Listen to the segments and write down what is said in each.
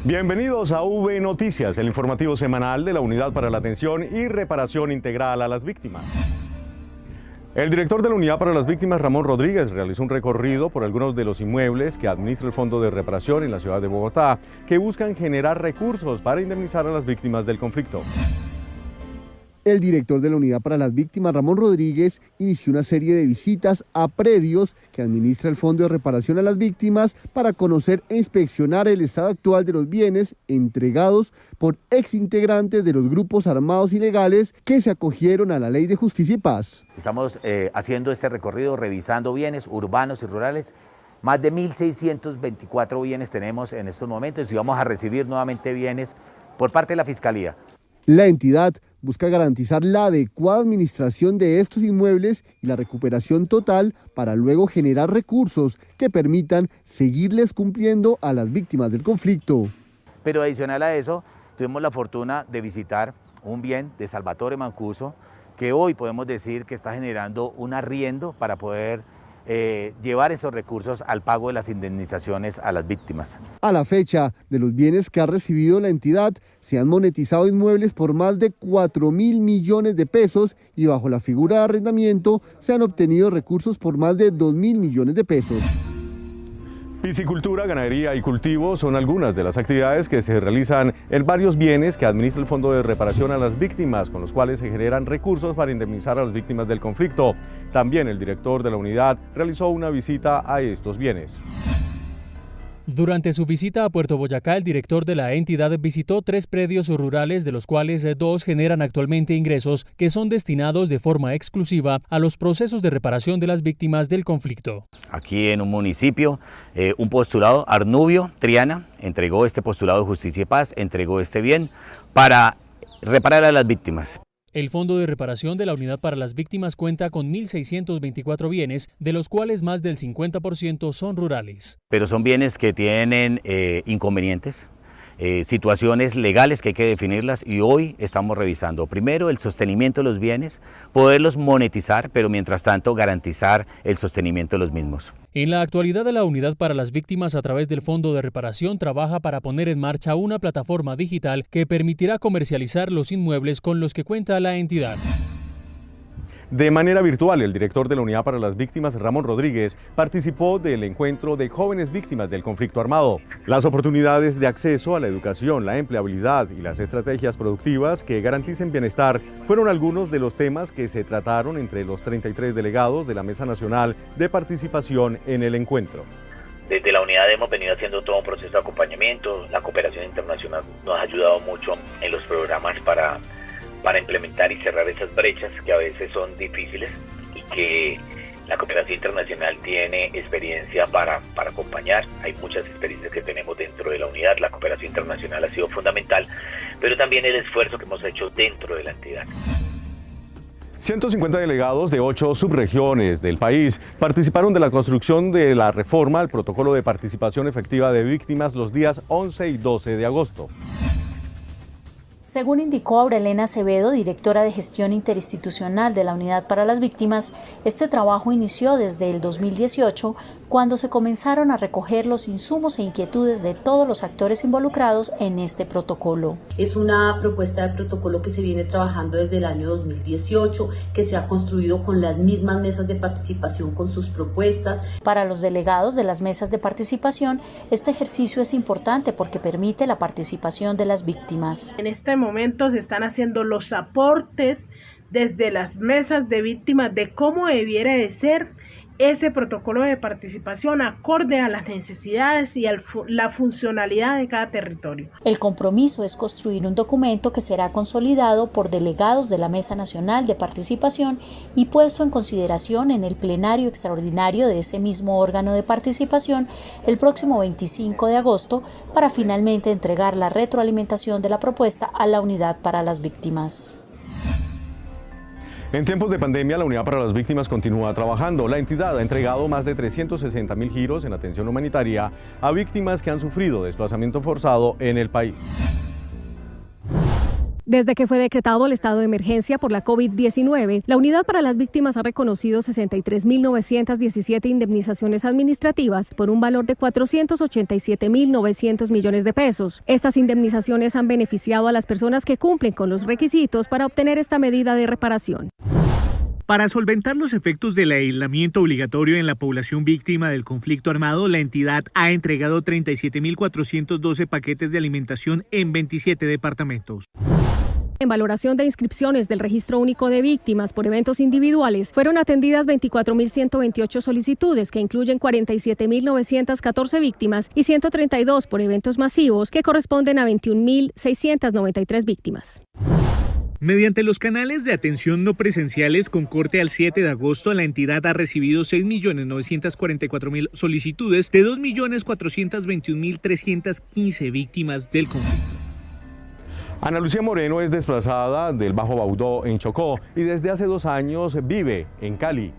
Bienvenidos a V Noticias, el informativo semanal de la Unidad para la Atención y Reparación Integral a las Víctimas. El director de la Unidad para las Víctimas, Ramón Rodríguez, realizó un recorrido por algunos de los inmuebles que administra el Fondo de Reparación en la ciudad de Bogotá, que buscan generar recursos para indemnizar a las víctimas del conflicto. El director de la Unidad para las Víctimas, Ramón Rodríguez, inició una serie de visitas a predios que administra el Fondo de Reparación a las Víctimas para conocer e inspeccionar el estado actual de los bienes entregados por exintegrantes de los grupos armados ilegales que se acogieron a la Ley de Justicia y Paz. Estamos haciendo este recorrido, revisando bienes urbanos y rurales. Más de 1.624 bienes tenemos en estos momentos y vamos a recibir nuevamente bienes por parte de la Fiscalía. La entidad busca garantizar la adecuada administración de estos inmuebles y la recuperación total para luego generar recursos que permitan seguirles cumpliendo a las víctimas del conflicto. Pero adicional a eso, tuvimos la fortuna de visitar un bien de Salvatore Mancuso, que hoy podemos decir que está generando un arriendo para poder llevar esos recursos al pago de las indemnizaciones a las víctimas. A la fecha de los bienes que ha recibido la entidad, se han monetizado inmuebles por más de 4.000 millones de pesos y bajo la figura de arrendamiento se han obtenido recursos por más de 2.000 millones de pesos. Piscicultura, ganadería y cultivo son algunas de las actividades que se realizan en varios bienes que administra el Fondo de Reparación a las Víctimas, con los cuales se generan recursos para indemnizar a las víctimas del conflicto. También el director de la unidad realizó una visita a estos bienes. Durante su visita a Puerto Boyacá, el director de la entidad visitó 3 predios rurales, de los cuales 2 generan actualmente ingresos que son destinados de forma exclusiva a los procesos de reparación de las víctimas del conflicto. Aquí en un municipio, un postulado, Arnubio Triana, entregó este postulado de Justicia y Paz, entregó este bien para reparar a las víctimas. El Fondo de Reparación de la Unidad para las Víctimas cuenta con 1.624 bienes, de los cuales más del 50% son rurales. Pero son bienes que tienen inconvenientes, situaciones legales que hay que definirlas y hoy estamos revisando primero el sostenimiento de los bienes, poderlos monetizar, pero mientras tanto garantizar el sostenimiento de los mismos. En la actualidad, la Unidad para las Víctimas, a través del Fondo de Reparación, trabaja para poner en marcha una plataforma digital que permitirá comercializar los inmuebles con los que cuenta la entidad. De manera virtual, el director de la Unidad para las Víctimas, Ramón Rodríguez, participó del encuentro de jóvenes víctimas del conflicto armado. Las oportunidades de acceso a la educación, la empleabilidad y las estrategias productivas que garanticen bienestar fueron algunos de los temas que se trataron entre los 33 delegados de la Mesa Nacional de Participación en el encuentro. Desde la unidad hemos venido haciendo todo un proceso de acompañamiento. La cooperación internacional nos ha ayudado mucho en los programas para implementar y cerrar esas brechas que a veces son difíciles y que la cooperación internacional tiene experiencia para acompañar. Hay muchas experiencias que tenemos dentro de la unidad. La cooperación internacional ha sido fundamental, pero también el esfuerzo que hemos hecho dentro de la entidad. 150 delegados de 8 subregiones del país participaron de la construcción de la reforma al protocolo de participación efectiva de víctimas los días 11 y 12 de agosto. Según indicó Aurelena Acevedo, directora de Gestión Interinstitucional de la Unidad para las Víctimas, este trabajo inició desde el 2018, cuando se comenzaron a recoger los insumos e inquietudes de todos los actores involucrados en este protocolo. Es una propuesta de protocolo que se viene trabajando desde el año 2018, que se ha construido con las mismas mesas de participación con sus propuestas. Para los delegados de las mesas de participación, este ejercicio es importante porque permite la participación de las víctimas. En este momento se están haciendo los aportes desde las mesas de víctimas de cómo debiera de ser ese protocolo de participación acorde a las necesidades y a la funcionalidad de cada territorio. El compromiso es construir un documento que será consolidado por delegados de la Mesa Nacional de Participación y puesto en consideración en el plenario extraordinario de ese mismo órgano de participación el próximo 25 de agosto para finalmente entregar la retroalimentación de la propuesta a la Unidad para las Víctimas. En tiempos de pandemia, la Unidad para las Víctimas continúa trabajando. La entidad ha entregado más de 360.000 giros en atención humanitaria a víctimas que han sufrido desplazamiento forzado en el país. Desde que fue decretado el estado de emergencia por la COVID-19, la Unidad para las Víctimas ha reconocido 63.917 indemnizaciones administrativas por un valor de 487.900 millones de pesos. Estas indemnizaciones han beneficiado a las personas que cumplen con los requisitos para obtener esta medida de reparación. Para solventar los efectos del aislamiento obligatorio en la población víctima del conflicto armado, la entidad ha entregado 37.412 paquetes de alimentación en 27 departamentos. En valoración de inscripciones del Registro Único de Víctimas por eventos individuales, fueron atendidas 24.128 solicitudes, que incluyen 47.914 víctimas y 132 por eventos masivos, que corresponden a 21.693 víctimas. Mediante los canales de atención no presenciales con corte al 7 de agosto, la entidad ha recibido 6.944.000 solicitudes de 2.421.315 víctimas del conflicto. Ana Lucía Moreno es desplazada del Bajo Baudó en Chocó y desde hace 2 años vive en Cali.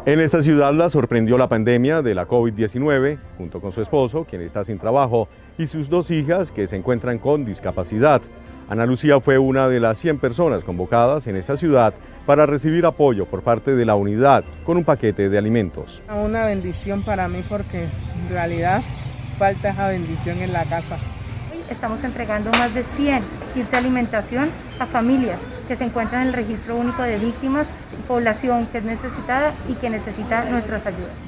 En esta ciudad la sorprendió la pandemia de la COVID-19, junto con su esposo, quien está sin trabajo, y sus 2 hijas que se encuentran con discapacidad. Ana Lucía fue una de las 100 personas convocadas en esta ciudad para recibir apoyo por parte de la unidad con un paquete de alimentos. Una bendición para mí porque en realidad falta esa bendición en la casa. Estamos entregando más de 100 kits de alimentación a familias que se encuentran en el Registro Único de Víctimas, población que es necesitada y que necesita nuestras ayudas.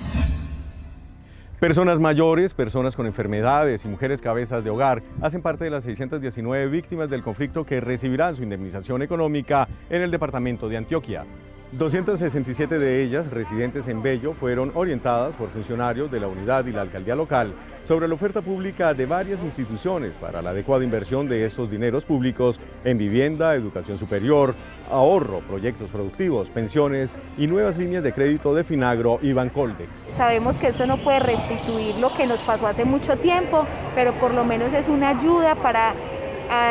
Personas mayores, personas con enfermedades y mujeres cabezas de hogar hacen parte de las 619 víctimas del conflicto que recibirán su indemnización económica en el departamento de Antioquia. 267 de ellas, residentes en Bello, fueron orientadas por funcionarios de la unidad y la alcaldía local sobre la oferta pública de varias instituciones para la adecuada inversión de estos dineros públicos en vivienda, educación superior, ahorro, proyectos productivos, pensiones y nuevas líneas de crédito de Finagro y Bancoldex. Sabemos que esto no puede restituir lo que nos pasó hace mucho tiempo, pero por lo menos es una ayuda para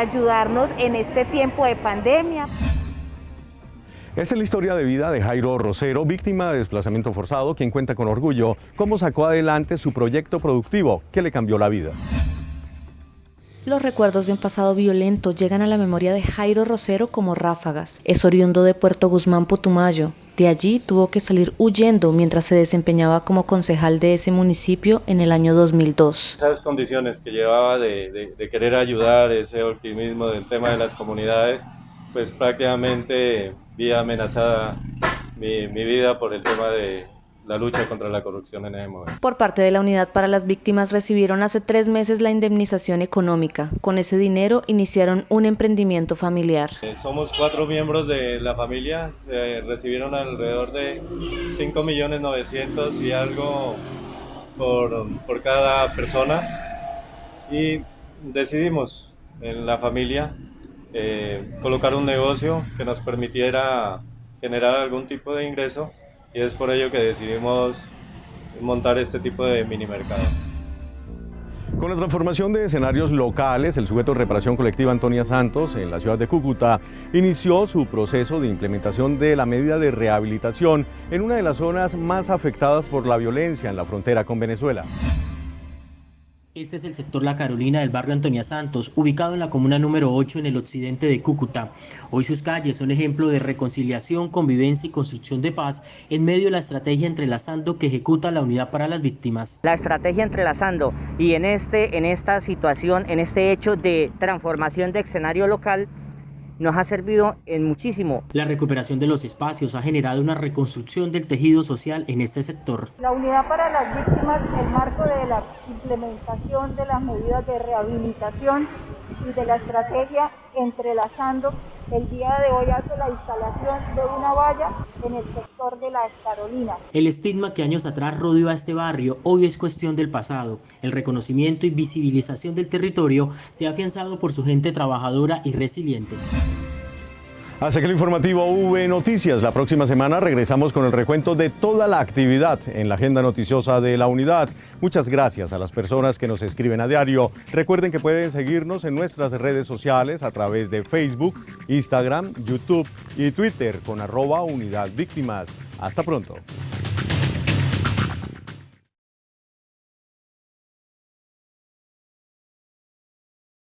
ayudarnos en este tiempo de pandemia. Esta es la historia de vida de Jairo Rosero, víctima de desplazamiento forzado, quien cuenta con orgullo cómo sacó adelante su proyecto productivo que le cambió la vida. Los recuerdos de un pasado violento llegan a la memoria de Jairo Rosero como ráfagas. Es oriundo de Puerto Guzmán, Putumayo. De allí tuvo que salir huyendo mientras se desempeñaba como concejal de ese municipio en el año 2002. Esas condiciones que llevaba de querer ayudar, ese optimismo del tema de las comunidades, pues prácticamente vi amenazada mi vida por el tema de la lucha contra la corrupción en ese momento. Por parte de la Unidad para las Víctimas recibieron hace 3 meses la indemnización económica. Con ese dinero iniciaron un emprendimiento familiar. Somos 4 miembros de la familia, se recibieron alrededor de 5.900.000 y algo por cada persona, y decidimos en la familia colocar un negocio que nos permitiera generar algún tipo de ingreso, y es por ello que decidimos montar este tipo de mini mercado. Con la transformación de escenarios locales, el sujeto de reparación colectiva Antonia Santos, en la ciudad de Cúcuta, inició su proceso de implementación de la medida de rehabilitación en una de las zonas más afectadas por la violencia en la frontera con Venezuela. Este es el sector La Carolina del barrio Antonia Santos, ubicado en la comuna número 8 en el occidente de Cúcuta. Hoy sus calles son ejemplo de reconciliación, convivencia y construcción de paz en medio de la estrategia Entrelazando que ejecuta la Unidad para las Víctimas. La estrategia Entrelazando, y en esta situación, en este hecho de transformación de escenario local, nos ha servido en muchísimo. La recuperación de los espacios ha generado una reconstrucción del tejido social en este sector. La Unidad para las Víctimas, en el marco de la implementación de las medidas de rehabilitación y de la estrategia Entrelazando, el día de hoy hace la instalación de una valla en el sector de La Carolina. El estigma que años atrás rodeó a este barrio hoy es cuestión del pasado. El reconocimiento y visibilización del territorio se ha afianzado por su gente trabajadora y resiliente. Hasta aquí el informativo V Noticias. La próxima semana regresamos con el recuento de toda la actividad en la agenda noticiosa de la unidad. Muchas gracias a las personas que nos escriben a diario. Recuerden que pueden seguirnos en nuestras redes sociales a través de Facebook, Instagram, YouTube y Twitter con @UnidadVíctimas. Hasta pronto.